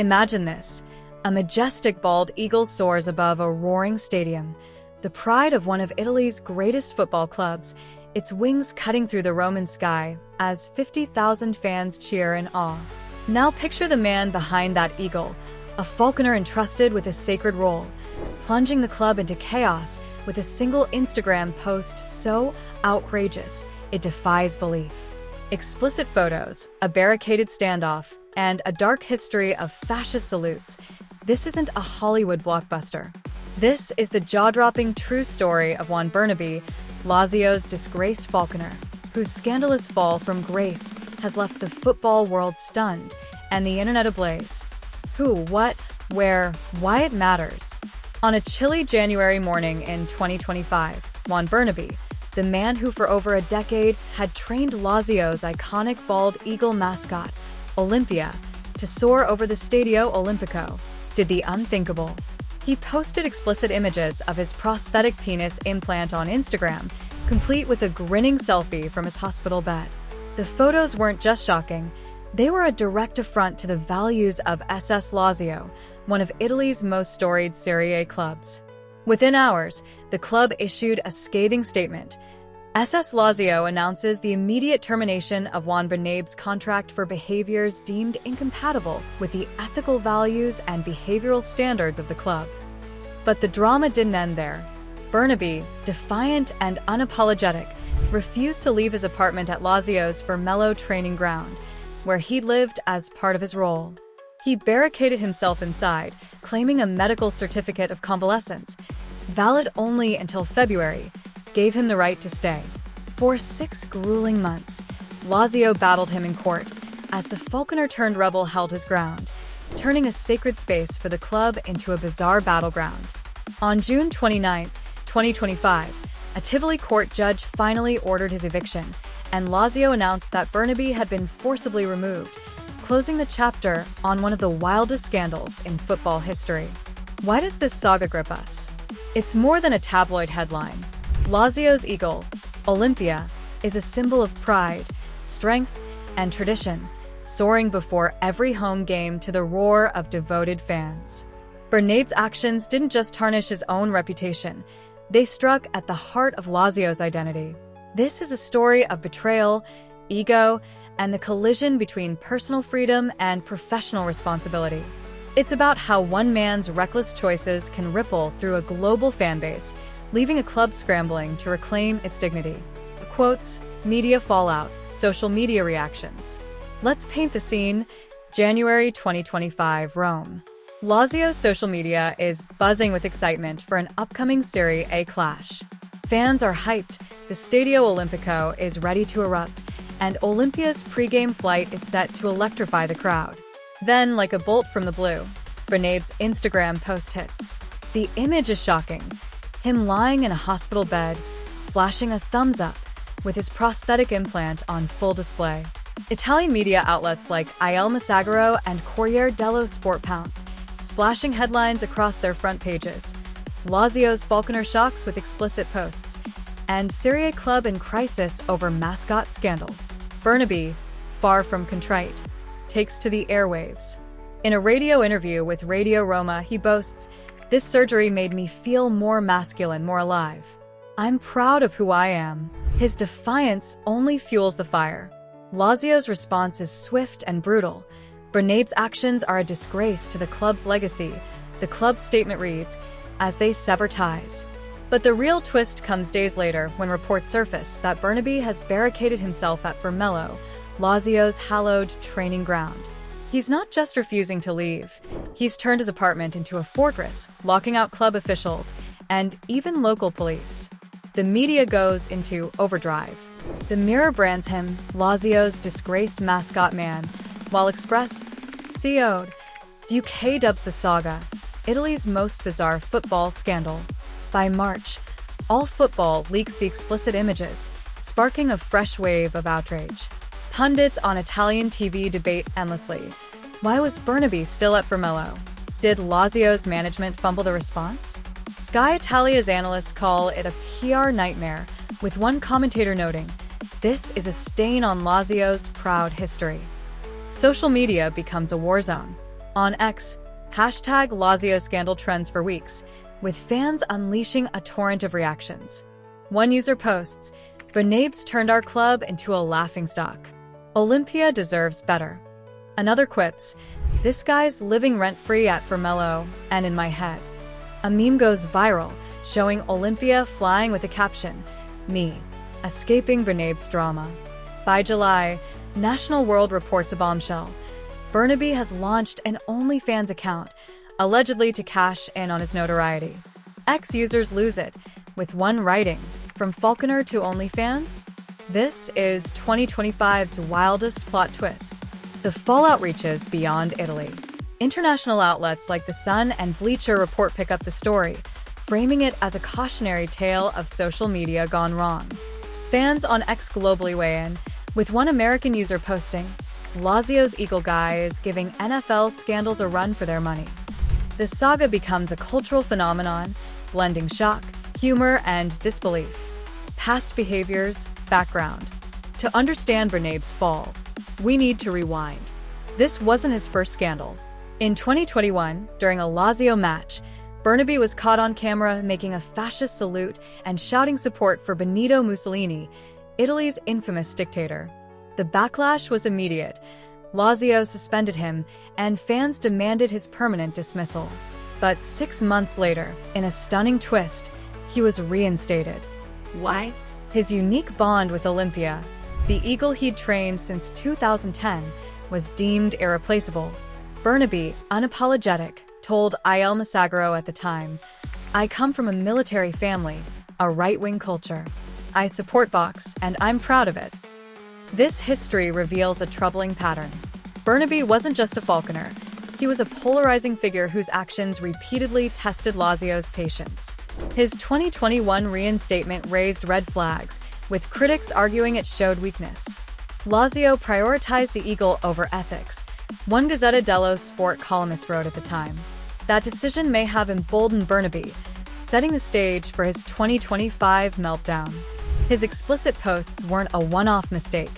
Imagine this. A majestic bald eagle soars above a roaring stadium, the pride of one of Italy's greatest football clubs, its wings cutting through the Roman sky as 50,000 fans cheer in awe. Now picture the man behind that eagle, a falconer entrusted with a sacred role, plunging the club into chaos with a single Instagram post so outrageous it defies belief. Explicit photos, a barricaded standoff, and a dark history of fascist salutes. This isn't a Hollywood blockbuster. This is the jaw-dropping true story of Juan Burnaby, Lazio's disgraced falconer, whose scandalous fall from grace has left the football world stunned and the internet ablaze. Who, what, where, why it matters. On a chilly January morning in 2025, Juan Burnaby, the man who for over a decade had trained Lazio's iconic bald eagle mascot, Olympia, to soar over the Stadio Olimpico, did the unthinkable. He posted explicit images of his prosthetic penis implant on Instagram, complete with a grinning selfie from his hospital bed. The photos weren't just shocking, they were a direct affront to the values of SS Lazio, one of Italy's most storied Serie A clubs. Within hours, the club issued a scathing statement. SS Lazio announces the immediate termination of Juan Burnaby's contract for behaviors deemed incompatible with the ethical values and behavioral standards of the club. But the drama didn't end there. Burnaby, defiant and unapologetic, refused to leave his apartment at Lazio's Vermello training ground, where he'd lived as part of his role. He barricaded himself inside, claiming a medical certificate of convalescence, valid only until February, gave him the right to stay. For 6 grueling months, Lazio battled him in court, as the falconer-turned-rebel held his ground, turning a sacred space for the club into a bizarre battleground. On June 29, 2025, a Tivoli court judge finally ordered his eviction, and Lazio announced that Burnaby had been forcibly removed, closing the chapter on one of the wildest scandals in football history. Why does this saga grip us? It's more than a tabloid headline. Lazio's eagle, Olympia, is a symbol of pride, strength, and tradition, soaring before every home game to the roar of devoted fans. Burnaby's actions didn't just tarnish his own reputation, they struck at the heart of Lazio's identity. This is a story of betrayal, ego, and the collision between personal freedom and professional responsibility. It's about how one man's reckless choices can ripple through a global fanbase, leaving a club scrambling to reclaim its dignity. Quotes, media fallout, social media reactions. Let's paint the scene. January 2025, Rome. Lazio's social media is buzzing with excitement for an upcoming Serie A clash. Fans are hyped, the Stadio Olimpico is ready to erupt, and Olympia's pre-game flight is set to electrify the crowd. Then, like a bolt from the blue, Burnaby's Instagram post hits. The image is shocking. Him lying in a hospital bed, flashing a thumbs up, with his prosthetic implant on full display. Italian media outlets like Il Messaggero and Corriere dello Sport pounce, splashing headlines across their front pages. Lazio's falconer shocks with explicit posts, and Serie A club in crisis over mascot scandal. Burnaby, far from contrite, takes to the airwaves. In a radio interview with Radio Roma, he boasts, "This surgery made me feel more masculine, more alive. I'm proud of who I am." His defiance only fuels the fire. Lazio's response is swift and brutal. Burnaby's actions are a disgrace to the club's legacy, the club's statement reads, as they sever ties. But the real twist comes days later when reports surface that Burnaby has barricaded himself at Vermello, Lazio's hallowed training ground. He's not just refusing to leave, he's turned his apartment into a fortress, locking out club officials and even local police. The media goes into overdrive. The Mirror brands him Lazio's disgraced mascot man, while Express, CO'd, UK dubs the saga Italy's most bizarre football scandal. By March, All Football leaks the explicit images, sparking a fresh wave of outrage. Pundits on Italian TV debate endlessly. Why was Burnaby still at Vermello? Did Lazio's management fumble the response? Sky Italia's analysts call it a PR nightmare, with one commentator noting, "This is a stain on Lazio's proud history." Social media becomes a war zone. On X, hashtag Lazio scandal trends for weeks, with fans unleashing a torrent of reactions. One user posts, "Benabes turned our club into a laughingstock. Olympia deserves better." Another quips, "This guy's living rent-free at Formello and in my head." A meme goes viral, showing Olympia flying with a caption, "Me, escaping Benabes drama." By July, National World reports a bombshell. Burnaby has launched an OnlyFans account, allegedly to cash in on his notoriety. X users lose it, with one writing, "From Falconer to OnlyFans? This is 2025's wildest plot twist." The fallout reaches beyond Italy. International outlets like The Sun and Bleacher Report pick up the story, framing it as a cautionary tale of social media gone wrong. Fans on X globally weigh in, with one American user posting, "Lazio's Eagle guy is giving NFL scandals a run for their money." The saga becomes a cultural phenomenon, blending shock, humor, and disbelief. Past behaviors, background. To understand Benabes' fall, we need to rewind. This wasn't his first scandal. In 2021, during a Lazio match, Burnaby was caught on camera making a fascist salute and shouting support for Benito Mussolini, Italy's infamous dictator. The backlash was immediate. Lazio suspended him, and fans demanded his permanent dismissal. But 6 months later, in a stunning twist, he was reinstated. Why? His unique bond with Olympia, the Eagle he'd trained since 2010, was deemed irreplaceable. Burnaby, unapologetic, told Il Messaggero at the time, "I come from a military family, a right-wing culture. I support Vox, and I'm proud of it." This history reveals a troubling pattern. Burnaby wasn't just a Falconer. He was a polarizing figure whose actions repeatedly tested Lazio's patience. His 2021 reinstatement raised red flags, with critics arguing it showed weakness. Lazio prioritized the Eagle over ethics, one Gazzetta dello Sport columnist wrote at the time. That decision may have emboldened Burnaby, setting the stage for his 2025 meltdown. His explicit posts weren't a one-off mistake.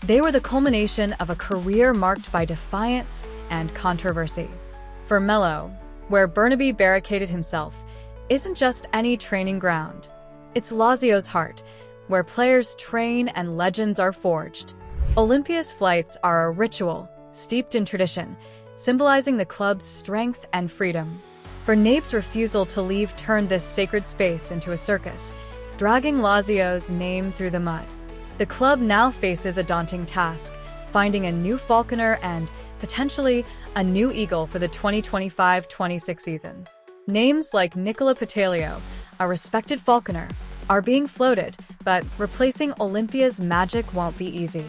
They were the culmination of a career marked by defiance and controversy. Formello, where Burnaby barricaded himself, isn't just any training ground. It's Lazio's heart, where players train and legends are forged. Olympia's flights are a ritual, steeped in tradition, symbolizing the club's strength and freedom. Benabes' refusal to leave turned this sacred space into a circus, dragging Lazio's name through the mud. The club now faces a daunting task, finding a new Falconer and, potentially, a new Eagle for the 2025-26 season. Names like Nicola Petalio, a respected Falconer, are being floated, but replacing Olympia's magic won't be easy.